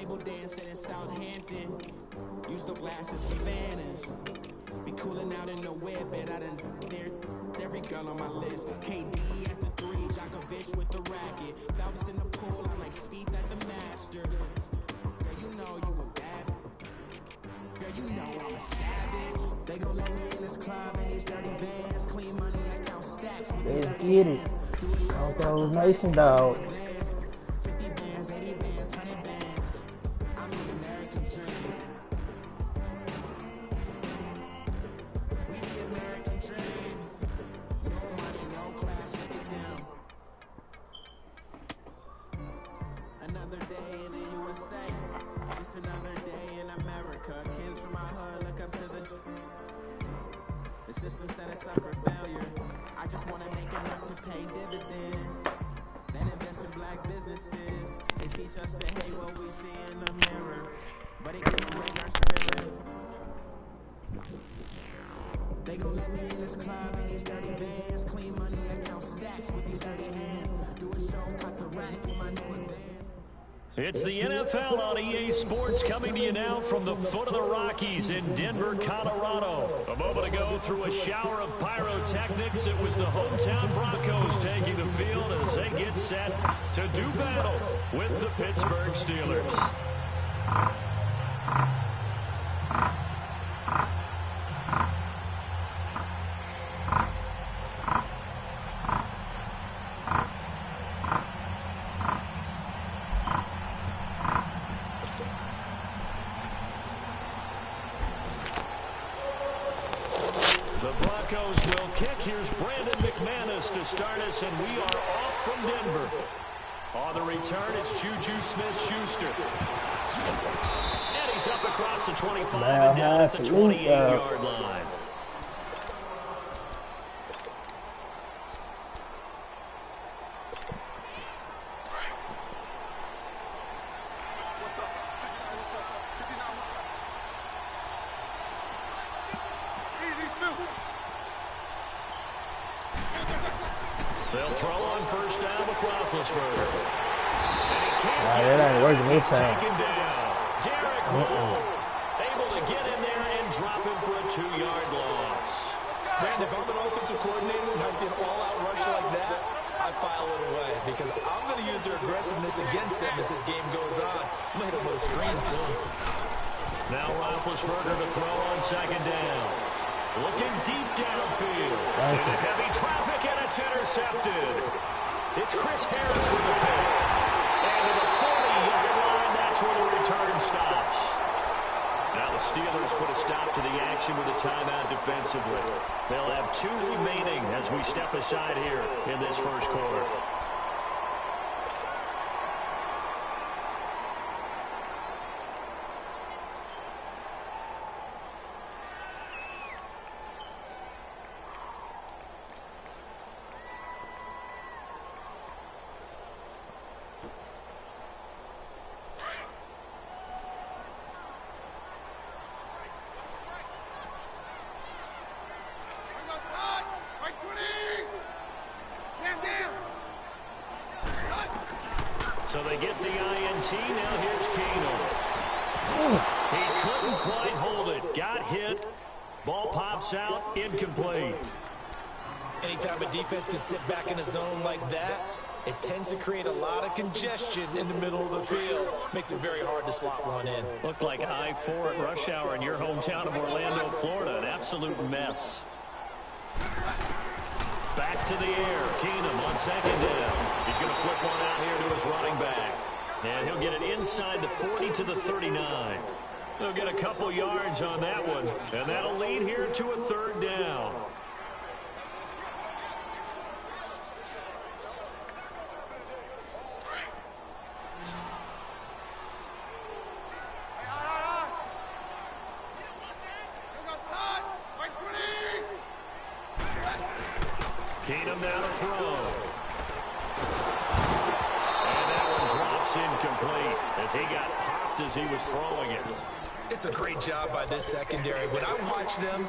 table dancing in Southampton. Use the glasses, we vanish. Be cooling out in the whip, but I done every girl on my list. KD at the 3, Djokovic with the racket. Phelps in the pool, I'm like Speed at the Masters. Girl, you know you a bad. Girl, you know I'm a savage. They gon' let me in this club in these dirty vans. Clean money, I count stacks with these dirty hands. Do a show, Broncos Nation, dog. 50 bands, 80 bands, 100 bands. I'm the American dream. We the American dream. No money, no class, look it down. Another day in the USA. Just another day in America. Kids from my hood look up to the system set us up for failure. I just want to make enough to pay dividends. Then invest in black businesses. They teach us to hate what we see in the mirror, but it can't break our spirit. They gon' let me in this club in these dirty vans. Clean money, I count stacks with these dirty hands. Do a show, cut the rack with my new advance. It's the NFL on EA Sports coming to you now from the foot of the Rockies in Denver, Colorado. A moment ago, through a shower of pyrotechnics, it was the hometown Broncos taking the field as they get set to do battle with the Pittsburgh Steelers. Will kick. Here's Brandon McManus to start us, and we are off from Denver. On the return, it's Juju Smith-Schuster. And he's up across the 25 and down at the 28-yard line. They'll throw on first down with Roethlisberger. And he can't get it. He's taken down. Derek Wolfe able to get in there and drop him for a 2-yard loss. Brandon, if I'm an offensive coordinator and I see an all-out rush like that, I file it away because I'm going to use their aggressiveness against them as this game goes on. I'm going to hit them with a screen soon. Now Roethlisberger to throw on second down. Looking deep downfield. Into heavy traffic, and it's intercepted. It's Chris Harris with the pick. And to the 40-yard line, that's where the return stops. Now the Steelers put a stop to the action with a timeout defensively. They'll have 2 remaining as we step aside here in this first quarter. So they get the INT. Now here's Keenum. He couldn't quite hold it. Got hit. Ball pops out. Incomplete. Anytime a defense can sit back in a zone like that, it tends to create a lot of congestion in the middle of the field. Makes it very hard to slot one in. Looked like I-4 at rush hour in your hometown of Orlando, Florida. An absolute mess. Back to the air. Keenum on second down. He's going to flip one out here to his running back. And he'll get it inside the 40 to the 39. He'll get a couple yards on that one. And that'll lead here to a third down. Keenum now to throw. And that one drops incomplete as he got popped as he was throwing it. It's a great job by this secondary. When I watch them,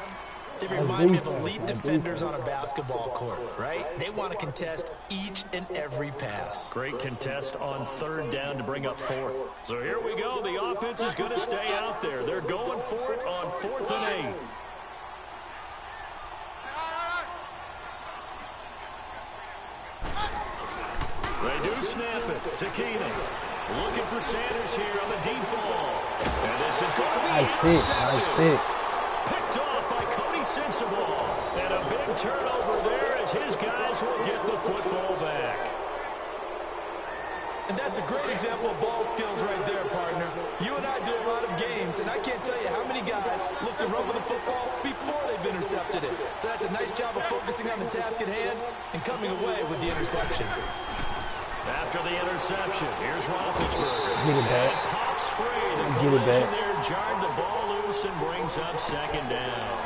They remind me of elite defenders on a basketball court, right? They want to contest each and every pass. Great contest on third down to bring up fourth. So here we go. The offense is going to stay out there. They're going for it on 4th and 8. They do snap it to Keenan. Looking for Sanders here on the deep ball. And this is going to be intercepted. Picked off by Cody Sensabaugh. And a big turnover there as his guys will get the football back. And that's a great example of ball skills right there, partner. You and I do a lot of games, and I can't tell you how many guys look to run with the football before they've intercepted it. So that's a nice job of focusing on the task at hand and coming away with the interception. After the interception, here's Roethlisberger. And pops free. The collision there jarred the ball loose and brings up 2nd down.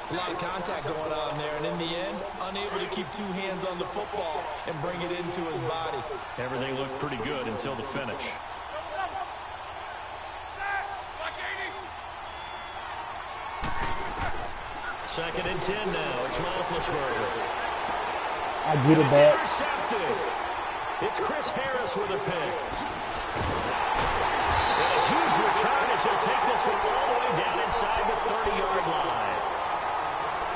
It's a lot of contact going on there, and in the end, unable to keep 2 hands on the football and bring it into his body. Everything looked pretty good until the finish. Second and 10 now. It's Roethlisberger. I get it back. Intercepted. It's Chris Harris with a pick. And a huge return as he'll take this one all the way down inside the 30-yard line.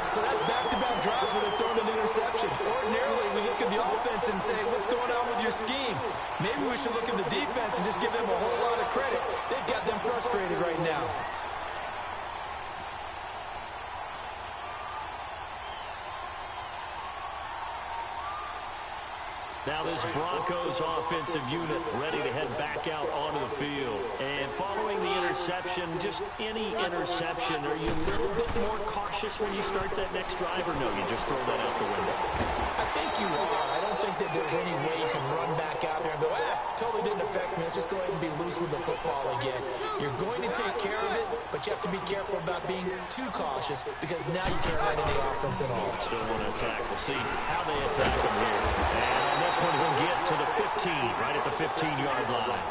So that's back-to-back drives where they're throwing an interception. Ordinarily, we look at the offense and say, what's going on with your scheme? Maybe we should look at the defense and just give them a whole lot of credit. They've got them frustrated right now. Now this Broncos offensive unit ready to head back out onto the field. And following the interception, just any interception, are you a little bit more cautious when you start that next drive, or no, you just throw that out the window? I think you are. I don't think that there's any way you can run back out there and go, totally didn't affect me. Let's just go ahead and be loose with the football again. You're going to take care of it, but you have to be careful about being too cautious because now you can't run any offense at all. Still want to attack. We'll see how they attack him here. And on this one, he'll get to the 15, right at the 15-yard line.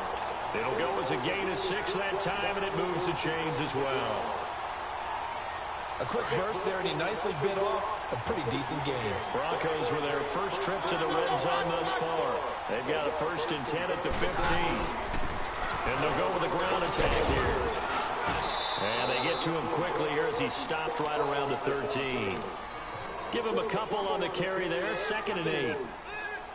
It'll go as a gain of 6 that time, and it moves the chains as well. A quick burst there, and he nicely bit off a pretty decent game. Broncos with their first trip to the red zone thus far. They've got a 1st and 10 at the 15. And they'll go with the ground attack here. And they get to him quickly here as he stopped right around the 13. Give him a couple on the carry there, 2nd and 8.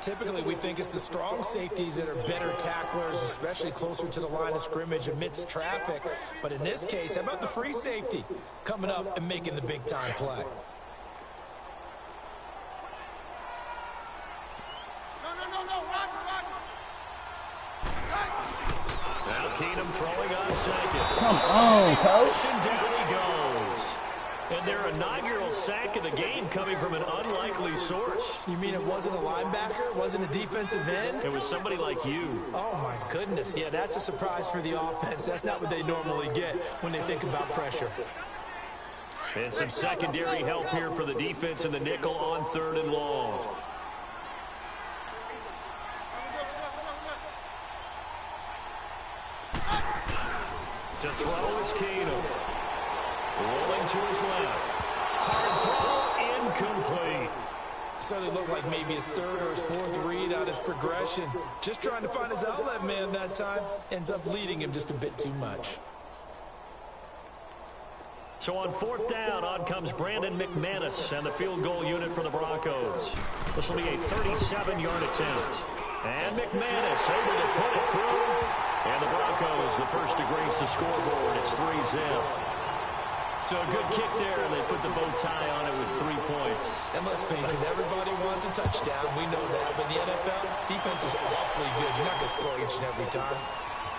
Typically, we think it's the strong safeties that are better tacklers, especially closer to the line of scrimmage amidst traffic. But in this case, how about the free safety coming up and making the big-time play? Now Keenum throwing on 2nd. Come on, coach. And down he goes. And their inaugural sack of the game coming from an unlikely source. You mean it wasn't a linebacker? It wasn't a defensive end? It was somebody like you. Oh, my goodness. Yeah, that's a surprise for the offense. That's not what they normally get when they think about pressure. And some secondary help here for the defense in the nickel on 3rd and long. To throw is Keenum. Rolling to his left. Hard throw, incomplete. Certainly looked like maybe his 3rd or his 4th read on his progression. Just trying to find his outlet man that time. Ends up leading him just a bit too much. So on 4th down, on comes Brandon McManus and the field goal unit for the Broncos. This will be a 37-yard attempt. And McManus able to put it through. And the Broncos, the first to grace the scoreboard. It's 3-0. So a good kick there, and they put the bow tie on it with 3 points. And let's face it, everybody wants a touchdown. We know that. But in the NFL, defense is awfully good. You're not going to score each and every time.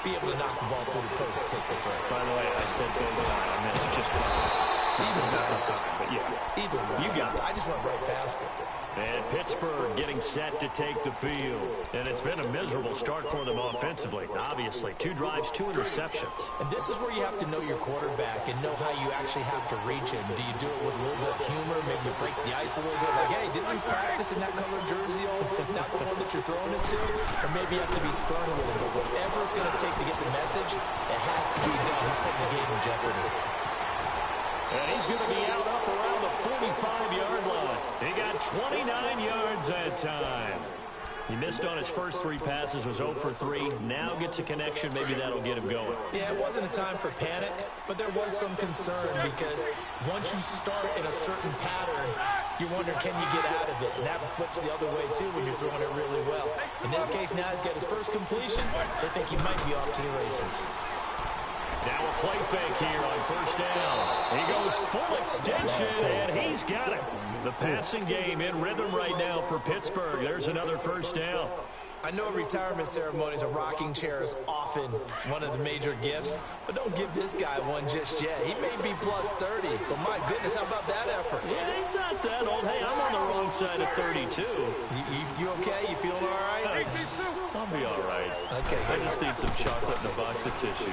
Be able to knock the ball through the post and take the throw. By the way, I said bow tie. I meant just either way. But yeah. Either way. You got it. I just went right past it. And Pittsburgh getting set to take the field. And it's been a miserable start for them offensively, obviously. 2 drives, 2 interceptions. And this is where you have to know your quarterback and know how you actually have to reach him. Do you do it with a little bit of humor? Maybe you break the ice a little bit. Like, hey, didn't we practice in that color jersey? Not the one that you're throwing it to? Or maybe you have to be stern with him. But whatever it's going to take to get the message, it has to be done. He's putting the game in jeopardy. And he's going to be out up around the 45-yard line. He got 29 yards that time. He missed on his first 3 passes, was 0 for 3. Now gets a connection. Maybe that'll get him going. Yeah, it wasn't a time for panic, but there was some concern because once you start in a certain pattern, you wonder, can you get out of it? And that flips the other way, too, when you're throwing it really well. In this case, now he's got his first completion. They think he might be off to the races. Now a play fake here on first down. He goes full extension, and he's got it. The passing game in rhythm right now for Pittsburgh. There's another first down. I know retirement ceremonies, a rocking chair is often one of the major gifts, but don't give this guy one just yet. He may be plus 30, but my goodness, how about that effort? Yeah, he's not that old. Hey, I'm on the wrong side of 32. You okay? You feeling all right? I'll be all right. Okay. I just need some chocolate and a box of tissue.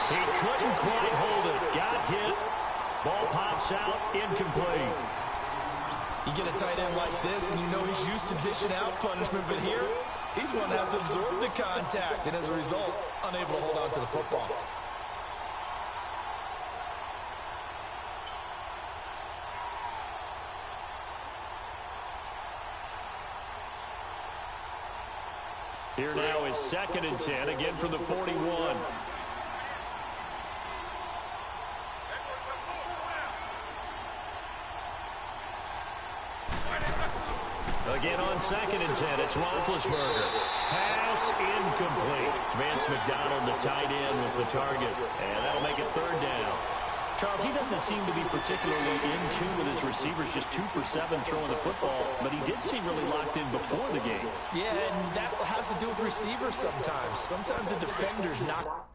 He couldn't quite hold it. Got hit. Ball pops out. Incomplete. You get a tight end like this, and you know he's used to dishing out punishment, but here, he's going to have to absorb the contact, and as a result, unable to hold on to the football. Here now is 2nd and 10, again from the 41. Again on 2nd and 10, it's Roethlisberger. Pass incomplete. Vance McDonald, the tight end, was the target. And that'll make it 3rd down. Charles, he doesn't seem to be particularly in tune with his receivers, just 2 for 7 throwing the football, but he did seem really locked in before the game. Yeah, and that has to do with receivers sometimes. Sometimes the defenders knock